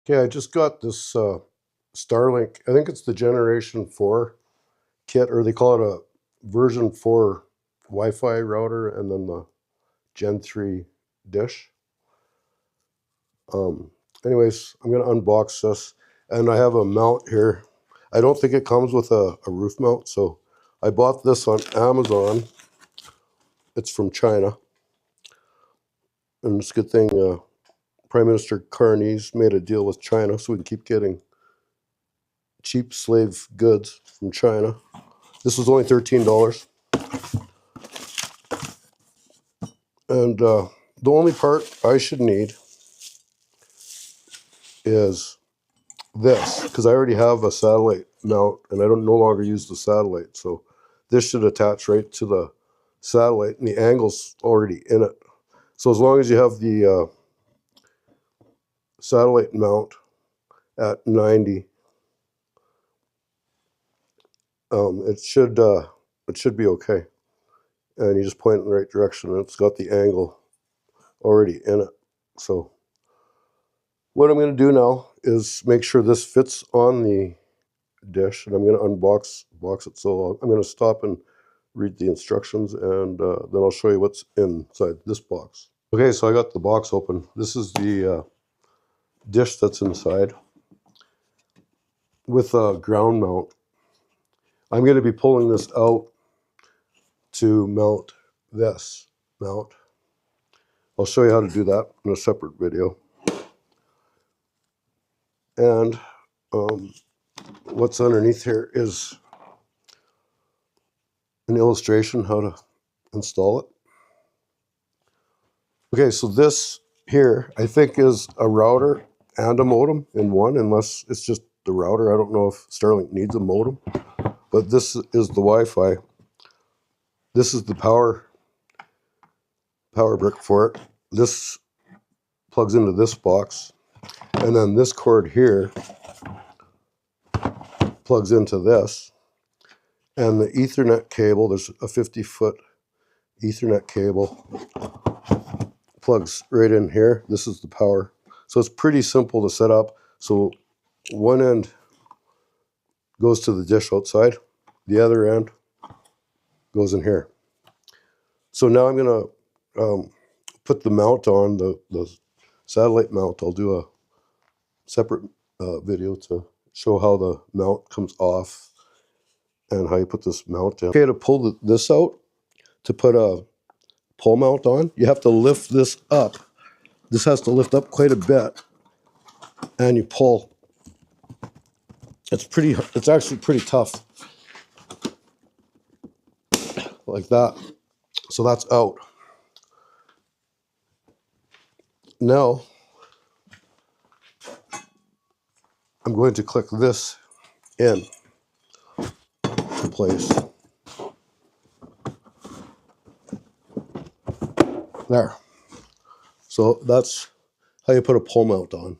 Okay, I just got this Starlink. I think it's the Generation 4 kit, or they call it a version 4 Wi-Fi router, and then the Gen 3 dish. Anyways, I'm going to unbox this, and I have a mount here. I don't think it comes with a roof mount, so I bought this on Amazon. It's from China, and it's a good thing Prime Minister Carney's made a deal with China so we can keep getting cheap slave goods from China. This was only $13. And the only part I should need is this, because I already have a satellite mount and I don't no longer use the satellite. So this should attach right to the satellite, and the angle's already in it. So as long as you have the satellite mount at 90, it should be okay. And you just point it in the right direction, and it's got the angle already in it. So what I'm going to do now is make sure this fits on the dish, and I'm going to unbox it. So I'm going to stop and read the instructions, and then I'll show you what's inside this box. Okay, so I got the box open. This is the dish that's inside with a ground mount. I'm going to be pulling this out to mount this mount. I'll show you how to do that in a separate video. And what's underneath here is an illustration how to install it. Okay, so this here I think is a router and a modem in one, unless it's just the router. I don't know if Starlink needs a modem, but this is the Wi-Fi. This is the power brick for it. This plugs into this box, and then this cord here plugs into this, and the Ethernet cable, there's a 50-foot Ethernet cable, plugs right in here. This is the power. So it's pretty simple to set up. So one end goes to the dish outside, the other end goes in here. So now I'm going to put the mount on, the satellite mount. I'll do a separate video to show how the mount comes off and how you put this mount in. Okay, to pull this out, to put a pole mount on, you have to lift this up. This has to lift up quite a bit, and you pull. It's actually pretty tough, like that. So that's out. Now I'm going to click this in to place. There. So that's how you put a pole mount on.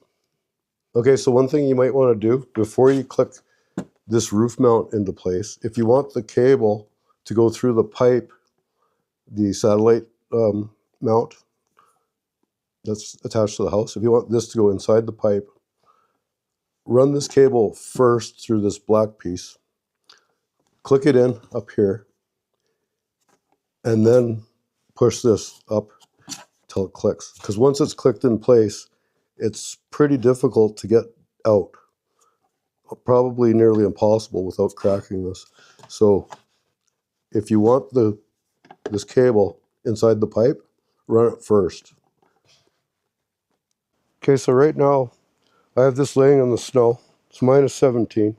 Okay, so one thing you might want to do before you click this roof mount into place, if you want the cable to go through the pipe, the satellite mount that's attached to the house, if you want this to go inside the pipe, run this cable first through this black piece, click it in up here, and then push this up till it clicks. Because once it's clicked in place, it's pretty difficult to get out. Probably nearly impossible without cracking this. So if you want this cable inside the pipe, run it first. Okay, so right now I have this laying in the snow. It's minus 17.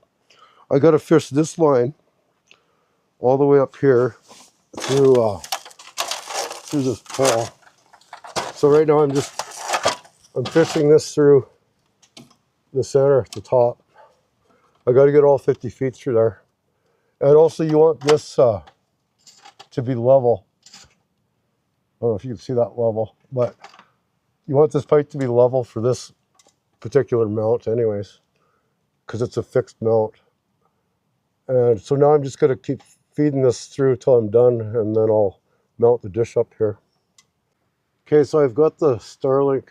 I got to fish this line all the way up here through this pole. So right now I'm fishing this through the center at the top. I got to get all 50 feet through there. And also you want this to be level. I don't know if you can see that level, but you want this pipe to be level for this particular mount anyways, because it's a fixed mount. And so now I'm just going to keep feeding this through till I'm done, and then I'll mount the dish up here. Okay, so I've got the Starlink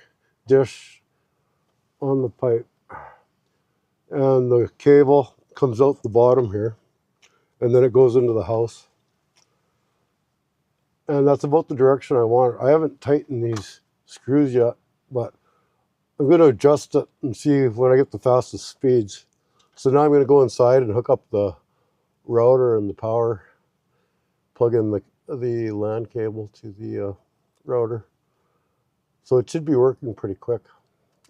dish on the pipe. And the cable comes out the bottom here, and then it goes into the house. And that's about the direction I want it. I haven't tightened these screws yet, but I'm going to adjust it and see when I get the fastest speeds. So now I'm going to go inside and hook up the router and the power, plug in the LAN cable to the router. So it should be working pretty quick,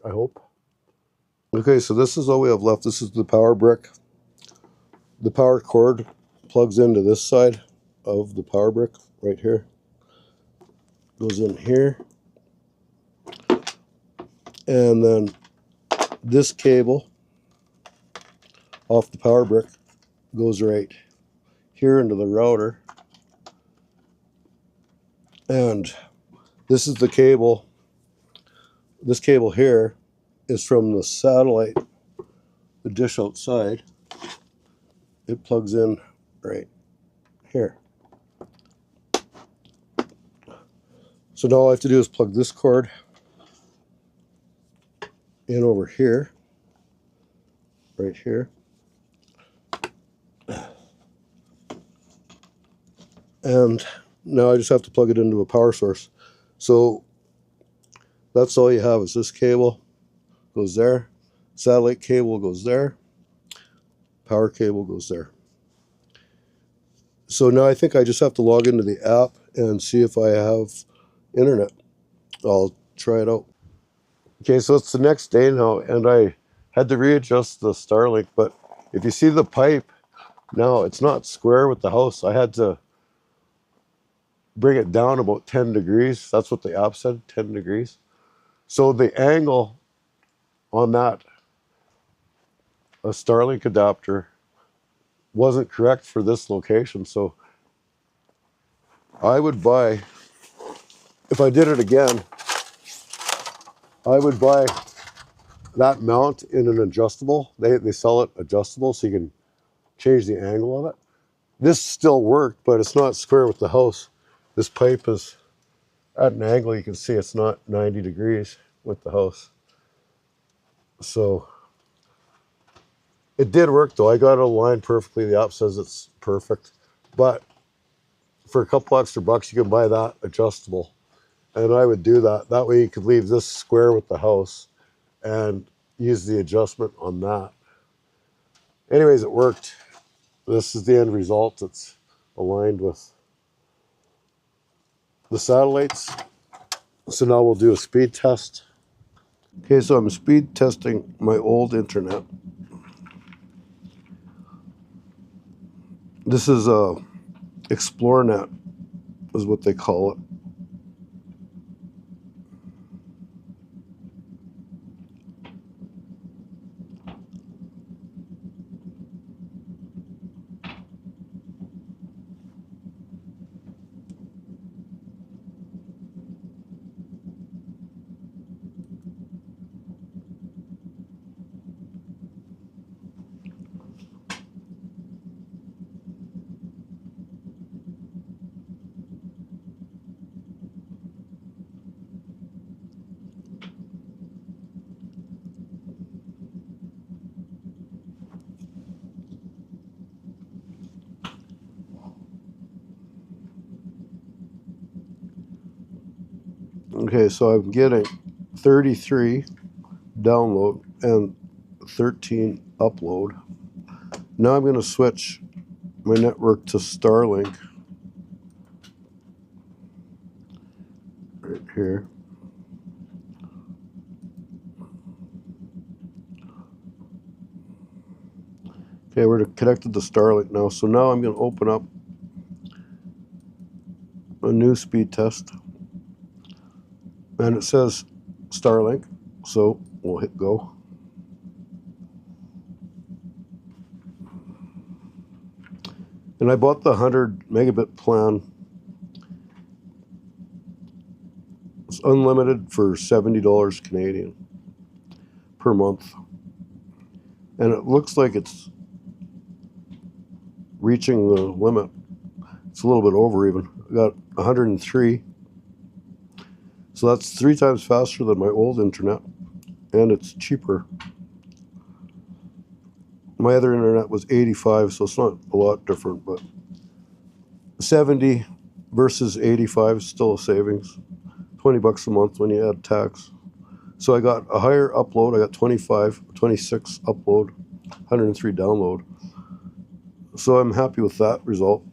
I hope. Okay, so this is all we have left. This is the power brick. The power cord plugs into this side of the power brick right here. Goes in here. And then this cable off the power brick goes right here into the router. And this is the cable. This cable here is from the satellite, the dish outside. It plugs in right here. So now all I have to do is plug this cord in over here, right here. And now I just have to plug it into a power source. So that's all you have is this cable goes there, satellite cable goes there, power cable goes there. So now I think I just have to log into the app and see if I have internet. I'll try it out. Okay, so it's the next day now, and I had to readjust the Starlink, but if you see the pipe, now it's not square with the house. I had to bring it down about 10 degrees. That's what the app said, 10 degrees. So the angle on that a Starlink adapter wasn't correct for this location. So I would buy, if I did it again, I would buy that mount in an adjustable. They sell it adjustable so you can change the angle of it. This still worked, but it's not square with the house. This pipe is at an angle. You can see it's not 90 degrees with the house. So it did work though. I got it aligned perfectly. The app says it's perfect. But for a couple extra bucks, you can buy that adjustable. And I would do that. That way you could leave this square with the house and use the adjustment on that. Anyways, it worked. This is the end result. It's aligned with the satellites. So now we'll do a speed test. Okay, so I'm speed testing my old internet. This is a ExploreNet is what they call it. Okay, so I'm getting 33 download and 13 upload. Now I'm going to switch my network to Starlink right here. Okay, we're connected to Starlink now. So now I'm going to open up a new speed test. And it says Starlink, so we'll hit go. And I bought the 100 megabit plan. It's unlimited for $70 Canadian per month. And it looks like it's reaching the limit. It's a little bit over even. I got 103. So that's 3 times faster than my old internet, and it's cheaper. My other internet was 85, so it's not a lot different, but 70 versus 85 is still a savings. $20 a month when you add tax. So I got a higher upload. I got 26 upload, 103 download. So I'm happy with that result.